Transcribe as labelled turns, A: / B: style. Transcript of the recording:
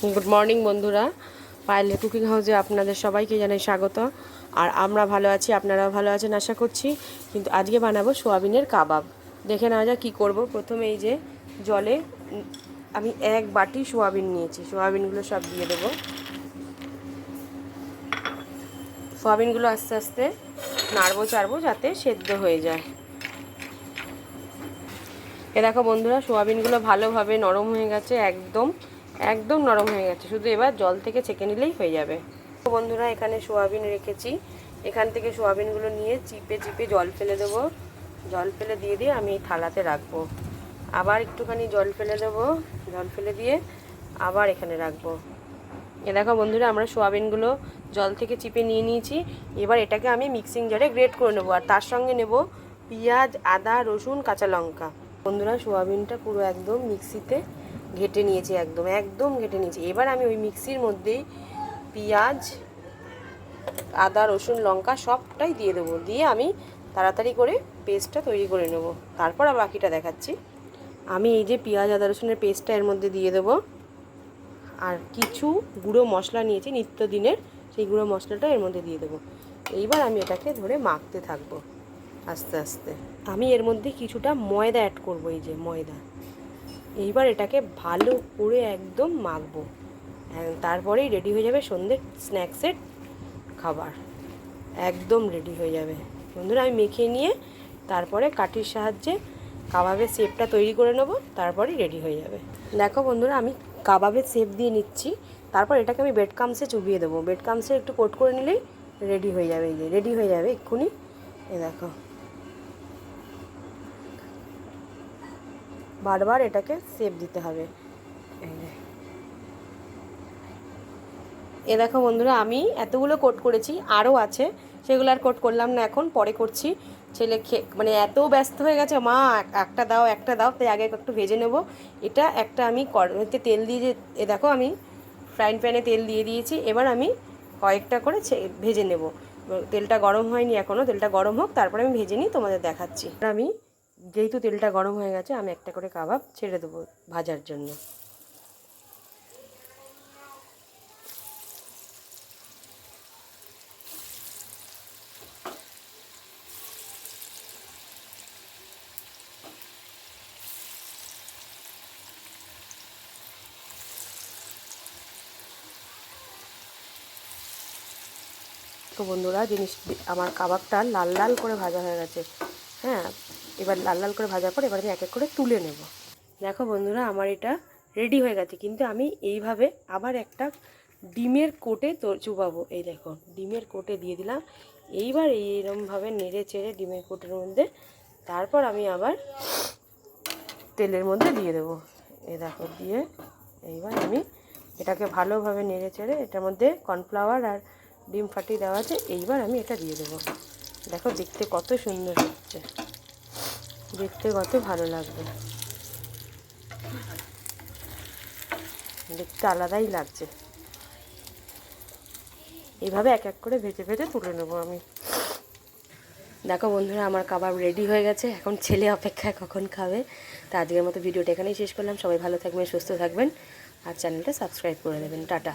A: Good morning বন্ধুরা, Payel cooking হাউসে আপনাদের সবাইকে জানাই স্বাগত। আর আমরা ভালো আছি, আপনারাও ভালো আছেন আশা করছি। কিন্তু আজকে বানাবো সোয়াবিনের কাবাব। দেখে নেওয়া যাক কী করবো। প্রথমে এই যে জলে আমি 1 বাটি সোয়াবিন নিয়েছি, সোয়াবিনগুলো সব দিয়ে দেবো। সোয়াবিনগুলো আস্তে আস্তে নাড়বো চাড়বো যাতে সেদ্ধ হয়ে যায়। এ দেখো বন্ধুরা, সোয়াবিনগুলো ভালোভাবে নরম হয়ে গেছে, একদম একদম নরম হয়ে গেছে। শুধু এবার জল থেকে ছেঁকে নিলেই হয়ে যাবে। বন্ধুরা, এখানে সোয়াবিন রেখেছি, এখান থেকে সোয়াবিনগুলো নিয়ে চিপে চিপে জল ফেলে দেবো। জল ফেলে দিয়ে আমি এই থালাতে রাখবো। আবার একটুখানি জল ফেলে দেবো, জল ফেলে দিয়ে আবার এখানে রাখবো। এ দেখো বন্ধুরা, আমরা সোয়াবিনগুলো জল থেকে চিপে নিয়ে নিয়েছি। এবার এটাকে আমি মিক্সিং জারে গ্রেট করে নেবো, আর তার সঙ্গে নেব পেঁয়াজ, আদা, রসুন, কাঁচা লঙ্কা। বন্ধুরা, সোয়াবিনটা পুরো একদম মিক্সিতে ঘেটে নিয়েছি, একদম একদম ঘেটে নিয়েছি। এবার আমি ওই মিক্সির মধ্যেই পেঁয়াজ, আদা, রসুন, লঙ্কা সবটাই দিয়ে দেবো। দিয়ে আমি তাড়াতাড়ি করে পেস্টটা তৈরি করে নেব, তারপর আর বাকিটা দেখাচ্ছি। আমি এই যে পেঁয়াজ, আদা, রসুনের পেস্টটা এর মধ্যে দিয়ে দেবো। আর কিছু গুঁড়ো মশলা নিয়েছি নিত্যদিনের, সেই গুঁড়ো মশলাটা এর মধ্যে দিয়ে দেবো। এইবার আমি এটাকে ধরে মাখতে থাকবো আস্তে আস্তে। আমি এর মধ্যে কিছুটা ময়দা অ্যাড করব, এই যে ময়দা। এইবার এটাকে ভালো করে একদম মাখবো, তারপরেই রেডি হয়ে যাবে সন্ধ্যের স্ন্যাক্সের খাবার। একদম রেডি হয়ে যাবে বন্ধুরা। আমি মেখে নিয়ে তারপরে কাঠির সাহায্যে কাবাবের শেপটা তৈরি করে নেব, তারপরেই রেডি হয়ে যাবে। দেখো বন্ধুরা, আমি কাবাবের শেপ দিয়ে নিচ্ছি, তারপর এটাকে আমি ব্রেড ক্রাম্বসে চুবিয়ে দেবো। ব্রেড ক্রাম্বসে একটু কোট করে নিলেই রেডি হয়ে যাবে। এই যে রেডি হয়ে যাবে এক্ষুনি। এ দেখো, বারবার এটাকে শেপ দিতে হবে। এ দেখো বন্ধুরা, আমি এতগুলো কোট করেছি, আরও আছে, সেগুলো আর কোট করলাম না, এখন পরে করছি। ছেলে মানে এত ব্যস্ত হয়ে গেছে, মা একটা দাও একটা দাও, তাই আগে একটু ভেজে নেব। এটা একটা আমি কড়াইতে তেল দিয়ে, যে এ দেখো আমি ফ্রাইং প্যানে তেল দিয়ে দিয়েছি। এবার আমি কয়েকটা করে ভেজে নেব। তেলটা গরম হয়নি এখনও, তেলটা গরম হোক, তারপরে আমি ভেজে নিই, তোমাদের দেখাচ্ছি। আমি যেহেতু তেলটা গরম হয়ে গেছে, আমি একটা করে কাবাব ছেড়ে দেবো ভাজার জন্য। তো বন্ধুরা, আমার কাবাবটা লাল লাল করে ভাজা হয়ে গেছে। হ্যাঁ, এবার লাল লাল করে ভাজার পর এবার আমি এক এক করে তুলে নেব। দেখো বন্ধুরা, আমার এটা রেডি হয়ে গেছে, কিন্তু আমি এইভাবে আবার একটা ডিমের কোটে চুবাবো। এই দেখো, ডিমের কোটে দিয়ে দিলাম। এইবার এইরকমভাবে নেড়ে চেড়ে ডিমের কোটের মধ্যে তারপর আমি আবার তেলের মধ্যে দিয়ে দেবো। এই দেখো, দিয়ে এইবার আমি এটাকে ভালোভাবে নেড়ে চেড়ে, এটার মধ্যে কর্নফ্লাওয়ার আর ডিম ফাটিয়ে দেওয়া আছে। এইবার আমি এটা দিয়ে দেবো। দেখো, দেখতে কত সুন্দর হচ্ছে, দেখতে কত ভালো লাগবে, দেখতে আলাদাই লাগছে। এইভাবে এক এক করে ভেজে ভেজে তুলে নেবো আমি। দেখো বন্ধুরা, আমার কাবাব রেডি হয়ে গেছে। এখন ছেলে অপেক্ষায় কখন খাবে। তা আজকের মতো ভিডিওটা এখানেই শেষ করলাম। সবাই ভালো থাকবেন, সুস্থ থাকবেন, আর চ্যানেলটা সাবস্ক্রাইব করে দেবেন। টাটা।